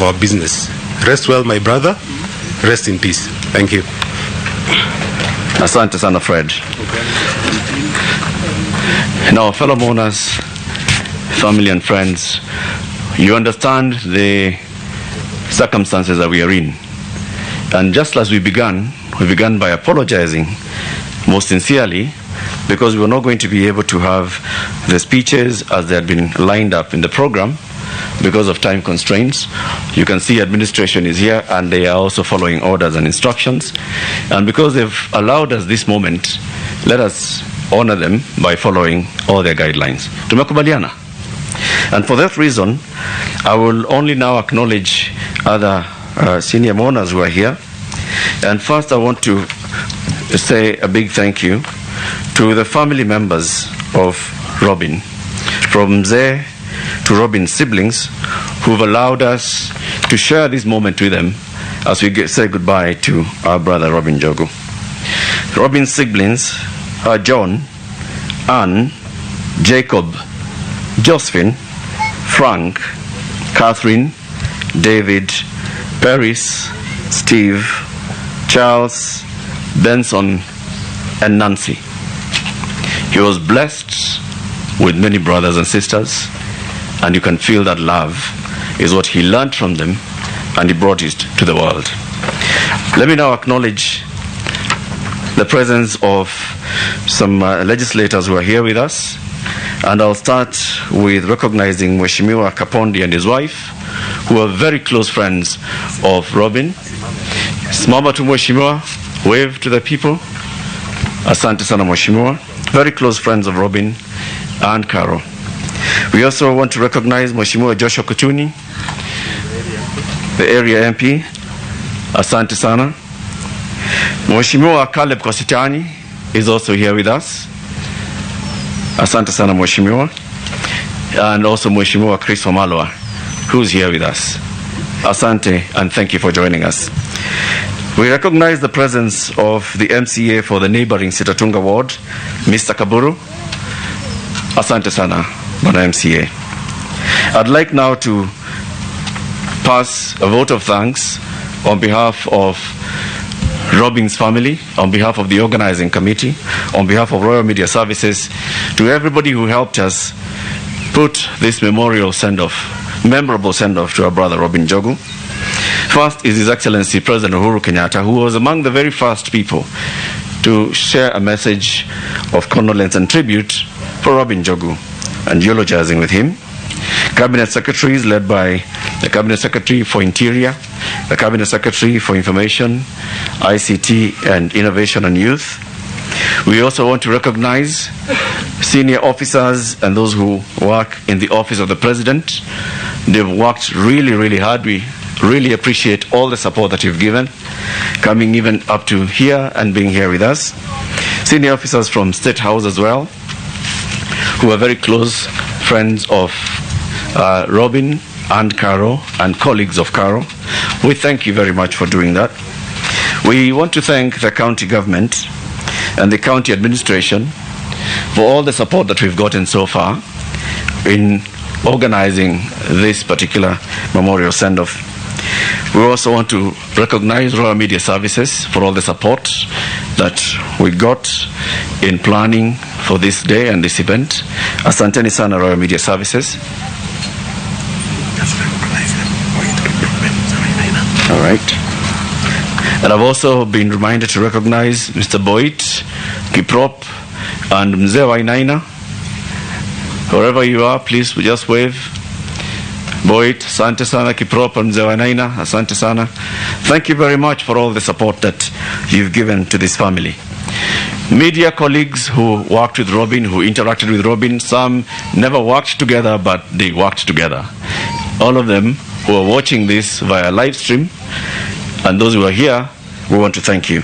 our business. Rest well, my brother. Rest in peace. Thank you. Asante sana, Fred. Now, fellow mourners, family and friends, you understand the circumstances that we are in. And just as we began by apologizing most sincerely, because we were not going to be able to have the speeches as they had been lined up in the program because of time constraints. You can see administration is here and they are also following orders and instructions. And because they've allowed us this moment, let us honor them by following all their guidelines. Tumekubaliana? And for that reason, I will only now acknowledge other senior mourners who are here. And first I want to say a big thank you to the family members of Robin, from Mzee to Robin's siblings, who've allowed us to share this moment with them as we say goodbye to our brother Robin Njogu. Robin's siblings are John, Anne, Jacob, Josephine, Frank, Catherine, David, Paris, Steve, Charles, Benson, and Nancy. He was blessed with many brothers and sisters, and you can feel that love is what he learned from them, and he brought it to the world. Let me now acknowledge the presence of some legislators who are here with us, and I'll start with recognizing Mheshimiwa Kapondi and his wife, who are very close friends of Robin. Simama tu Mheshimiwa, wave to the people. Asante sana Mheshimiwa. Very close friends of Robin and Carol. We also want to recognize Mheshimiwa Joshua Kuchuni, the area MP. Asante sana. Mheshimiwa Caleb Kositani is also here with us. Asante sana Mheshimiwa. And also Mheshimiwa Chris Wamalwa, who's here with us. Asante, and thank you for joining us. We recognize the presence of the MCA for the neighboring Sitatunga ward, Mr. Kaburu. Asante sana, Bwana MCA. I'd like now to pass a vote of thanks on behalf of Robin's family, on behalf of the organizing committee, on behalf of Royal Media Services, to everybody who helped us put this memorial send-off, memorable send-off to our brother Robin Njogu. First is His Excellency President Uhuru Kenyatta, who was among the very first people to share a message of condolence and tribute for Robin Njogu and eulogizing with him. Cabinet Secretaries led by the Cabinet Secretary for Interior, the Cabinet Secretary for Information, ICT and Innovation and Youth. We also want to recognize senior officers and those who work in the office of the President. They've worked really, really hard. We really appreciate all the support that you've given, coming even up to here and being here with us. Senior officers from State House as well, who are very close friends of Robin and Caro and colleagues of Caro. We thank you very much for doing that. We want to thank the county government and the county administration for all the support that we've gotten so far in organizing this particular memorial send-off. We also want to recognize Royal Media Services for all the support that we got in planning for this day and this event. Asanteni sana Royal Media Services. All right. And I've also been reminded to recognize Mr. Boyd, Kiprop, and Mzee Wainaina. Wherever you are, please just wave. Boyd, asante sana, Kiprop, and Mzee Wainaina, asante sana. Thank you very much for all the support that you've given to this family. Media colleagues who worked with Robin, who interacted with Robin, some never worked together, but they worked together. All of them who are watching this via live stream, and those who are here, we want to thank you.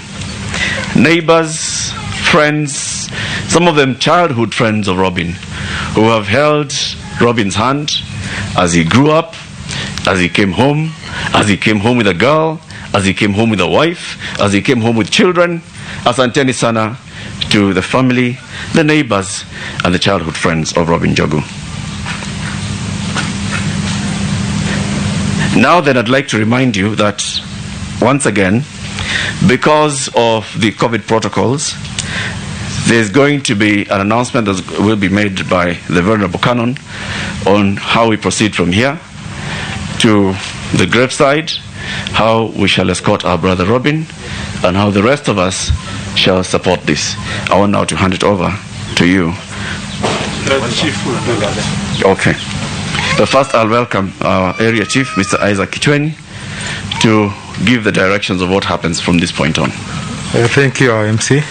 Neighbors, friends, some of them childhood friends of Robin, who have held Robin's hand as he grew up, as he came home with a girl, as he came home with a wife, as he came home with children. Asanteni sana to the family, the neighbors, and the childhood friends of Robin Njogu. Now then, I'd like to remind you that, once again, because of the COVID protocols, there's going to be an announcement that will be made by the Venerable Canon on how we proceed from here to the graveside, how we shall escort our brother Robin, and how the rest of us shall support this. I want now to hand it over to you. Okay. But first, I'll welcome our area chief, Mr. Isaac Kichweni, to give the directions of what happens from this point on. Thank you, MC.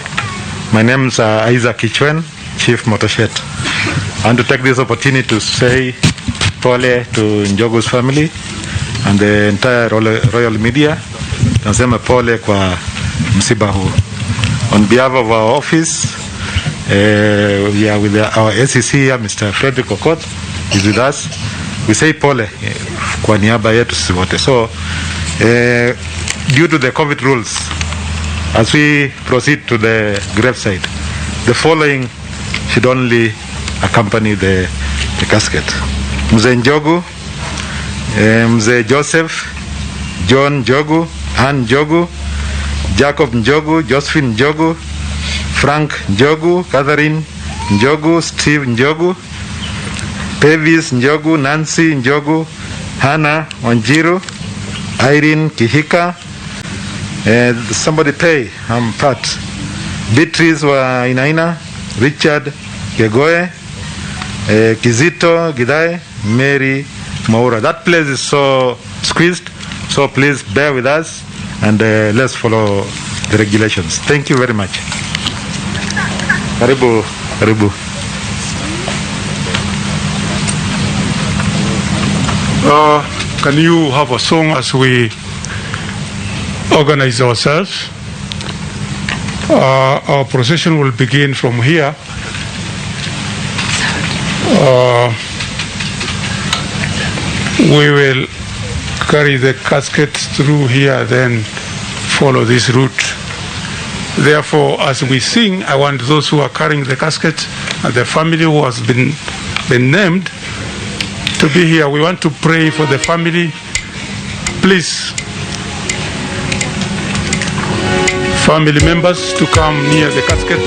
My name is Isaac Kichweni, Chief Motoshet. I want to take this opportunity to say pole to Njogu's family and the entire royal media. Nasema pole kwa msiba huu. On behalf of our office, we are with our SEC here, Mr. Frederick Okot is with us. We say pole kwa niaba yetu sisi wote. So, due to the COVID rules, as we proceed to the graveside, the following should only accompany the casket. Mzee Njogu, Mzee Joseph, John Njogu, Ann Njogu, Jacob Njogu, Josephine Njogu, Frank Njogu, Catherine Njogu, Steve Njogu, Pevis Njogu, Nancy Njogu, Hannah Wanjiru, Irene Kihika, somebody pay, I'm Pat, Beatrice wa Inaina, Richard Gegoe, Kizito Gidai, Mary Maura. That place is so squeezed, so please bear with us and let's follow the regulations. Thank you very much. Karibu, karibu. Can you have a song as we organize ourselves? Our procession will begin from here. We will carry the casket through here, then follow this route. Therefore, as we sing, I want those who are carrying the casket and the family who has been named to be here. We want to pray for the family. Please, family members, to come near the casket.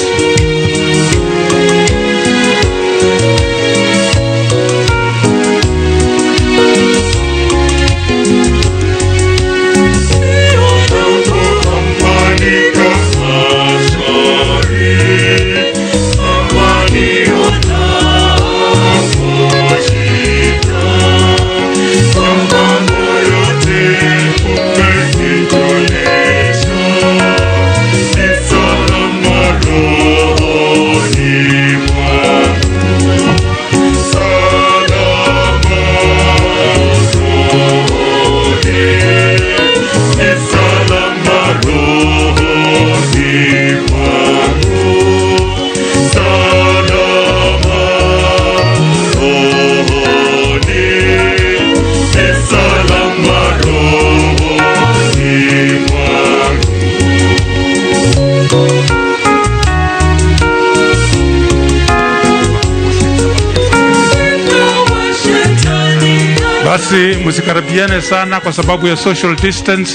Basi msikaribiane sana kwa sababu ya social distance.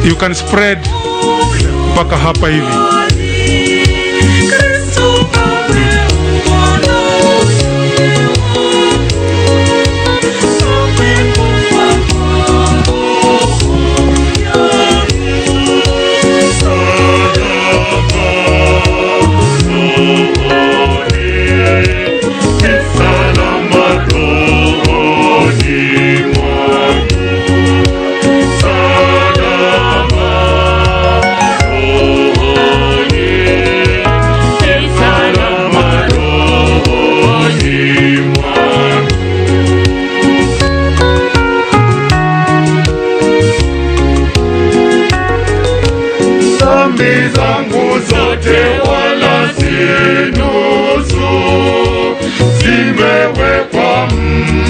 You can spread mpaka hapa hivi. Zangu zote wala sinusu zimewekwa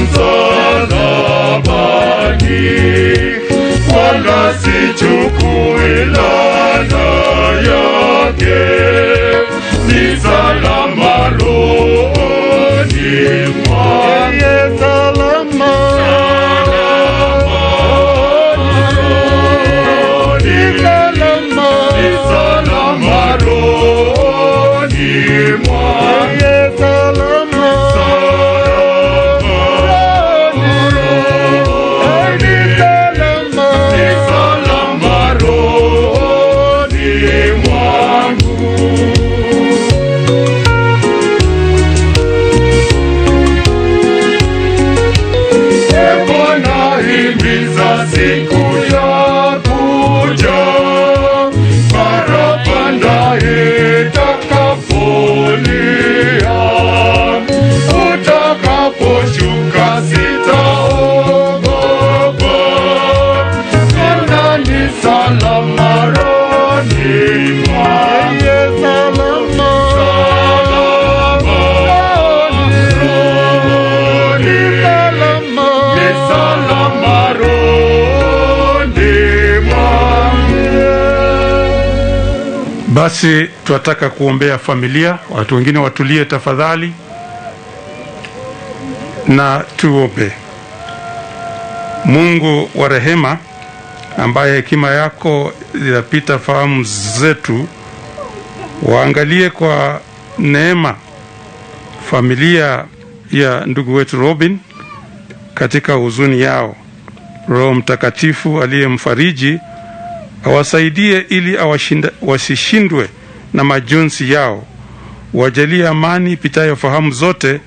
msalabani, wala sichukui laana yake, ni salama rohoni mwangu. Salama siku yakuja, parapanda itakapolia, utakaposhuka sitaogopa, maana ni salama rohoni mwangu. Basi tunataka kuombea familia. Watu wengine watulie tafadhali na tuombe. Mungu wa rehema, ambaye hekima yako inapita fahamu zetu, waangalie kwa neema familia ya ndugu wetu Robin katika huzuni yao. Roho Mtakatifu aliyemfariji awasaidie ili wasishindwe na majonzi yao. Wajalie amani ipitayo fahamu zote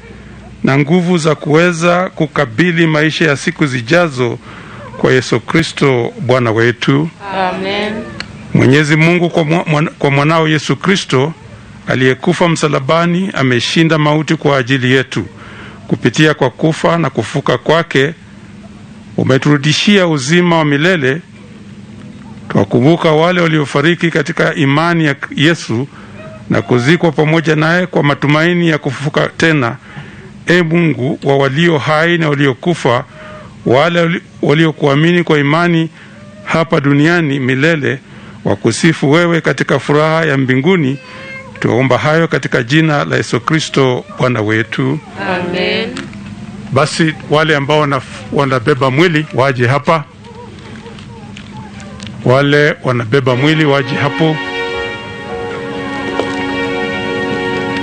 na nguvu za kuweza kukabili maisha ya siku zijazo, kwa Yesu Kristo Bwana wetu. Amen. Mwenyezi Mungu kwa mwanao Yesu Kristo aliyekufa msalabani ameshinda mauti kwa ajili yetu. Kupitia kwa kufa na kufuka kwake umeturudishia uzima wa milele. Tuwakumbuka wale waliofariki katika imani ya Yesu na kuzikwa pamoja naye kwa matumaini ya kufufuka tena. E Mungu wa walio hai na waliokufa, wale waliokuamini kwa imani hapa duniani milele, wakusifu wewe katika furaha ya mbinguni. Tuomba hayo katika jina la Yesu Kristo Bwana wetu. Amen. Basi wale ambao wanabeba mwili waje hapa. Wale wanabeba mwili waje hapo.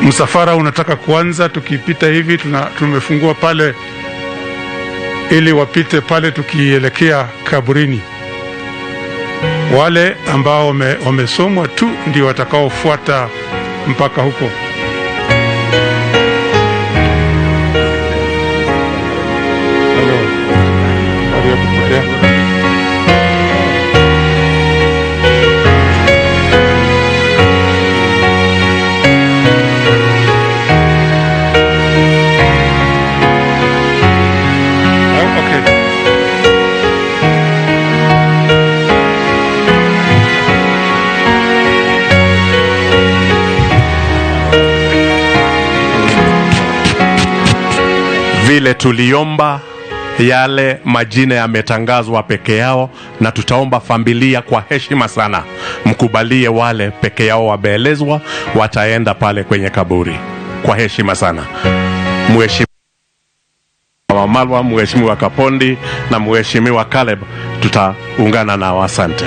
Msafara unataka kuanza, tukipita hivi tumefungua pale ili wapite pale tukielekea kaburini. Wale ambao wamesomwa tu ndio watakaofuata mpaka huko. Vile tuliomba, yale majina yametangazwa peke yao, na tutaomba familia kwa heshima sana mkubalie wale peke yao wameelezwa wataenda pale kwenye kaburi kwa heshima sana. Mheshimiwa Malwa, Mheshimiwa Kapondi na Mheshimiwa Caleb tutaungana nao. Asante.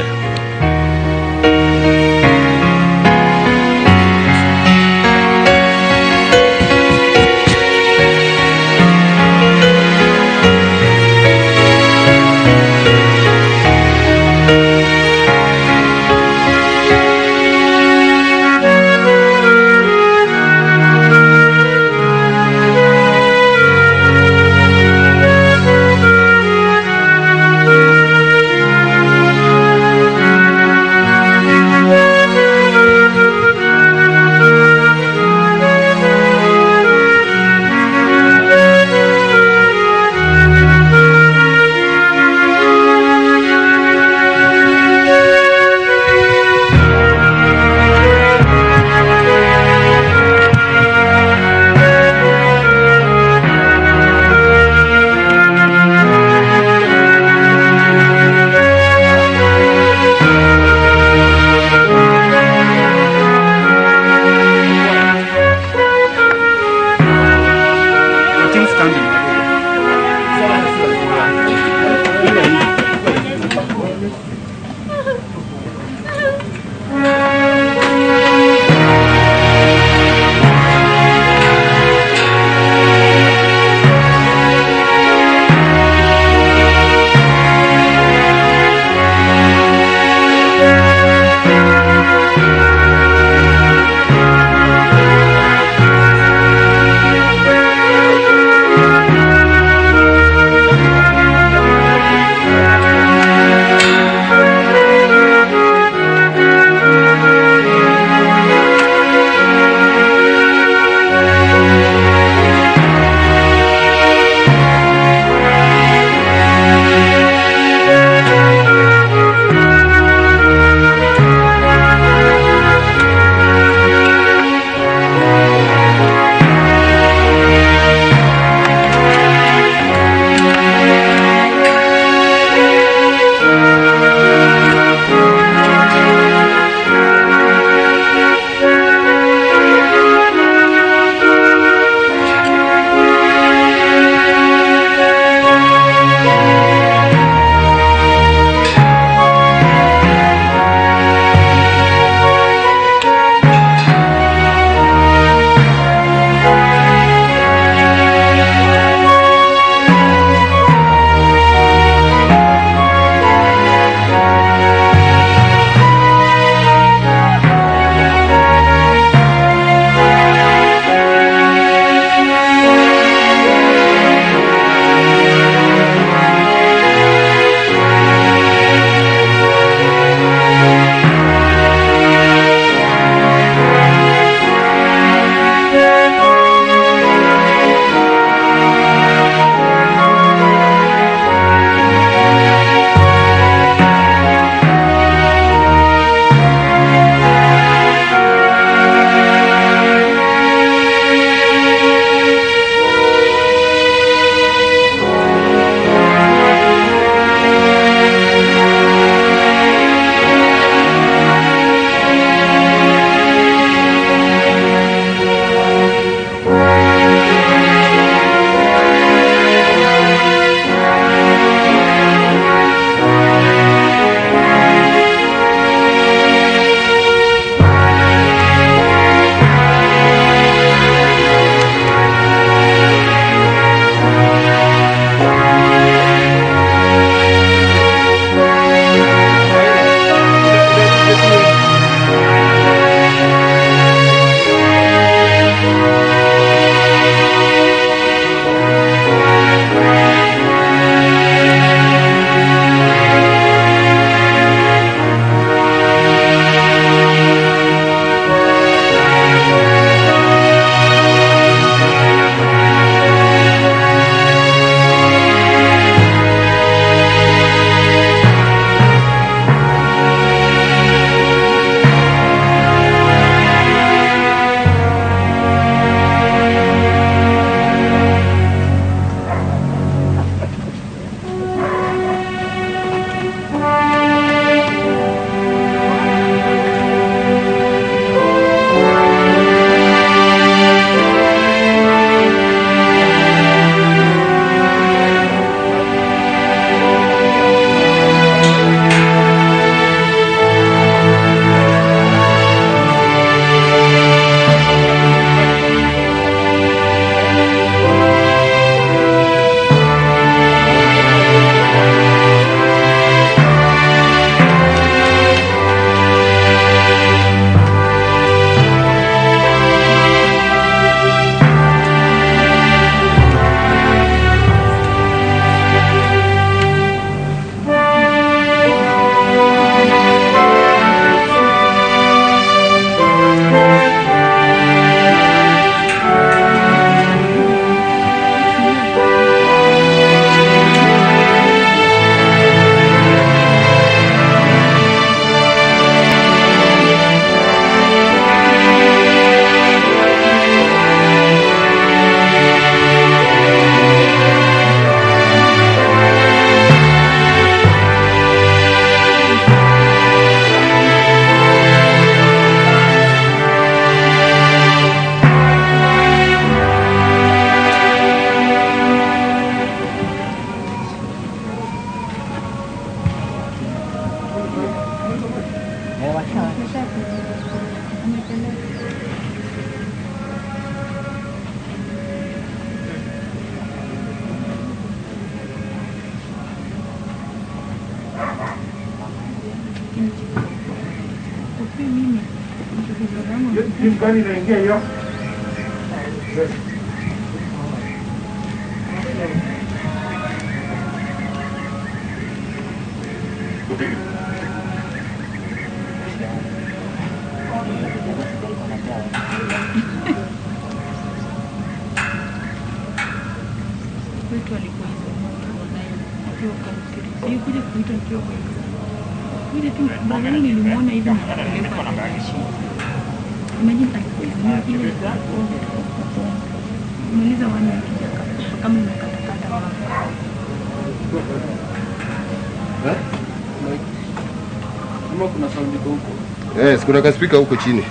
Yes, kuna kaspika huko chini.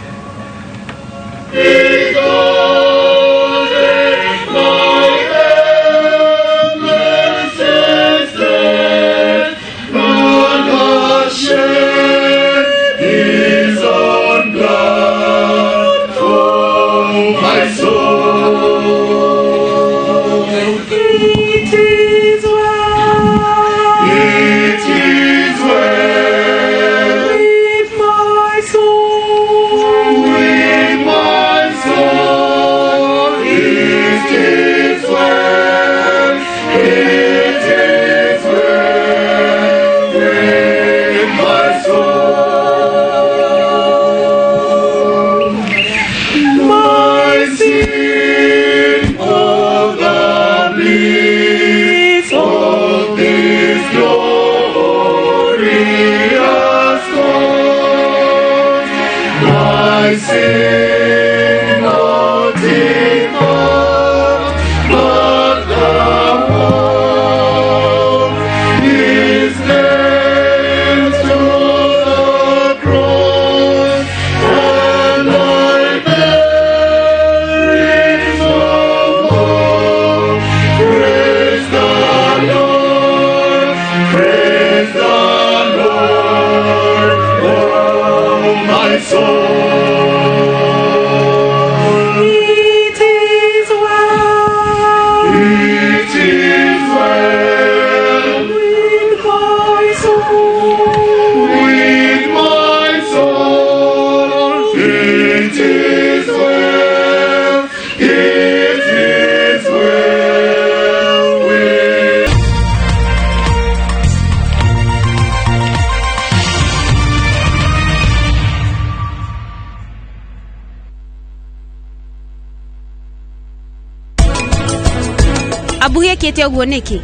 Abuye kete uguo niki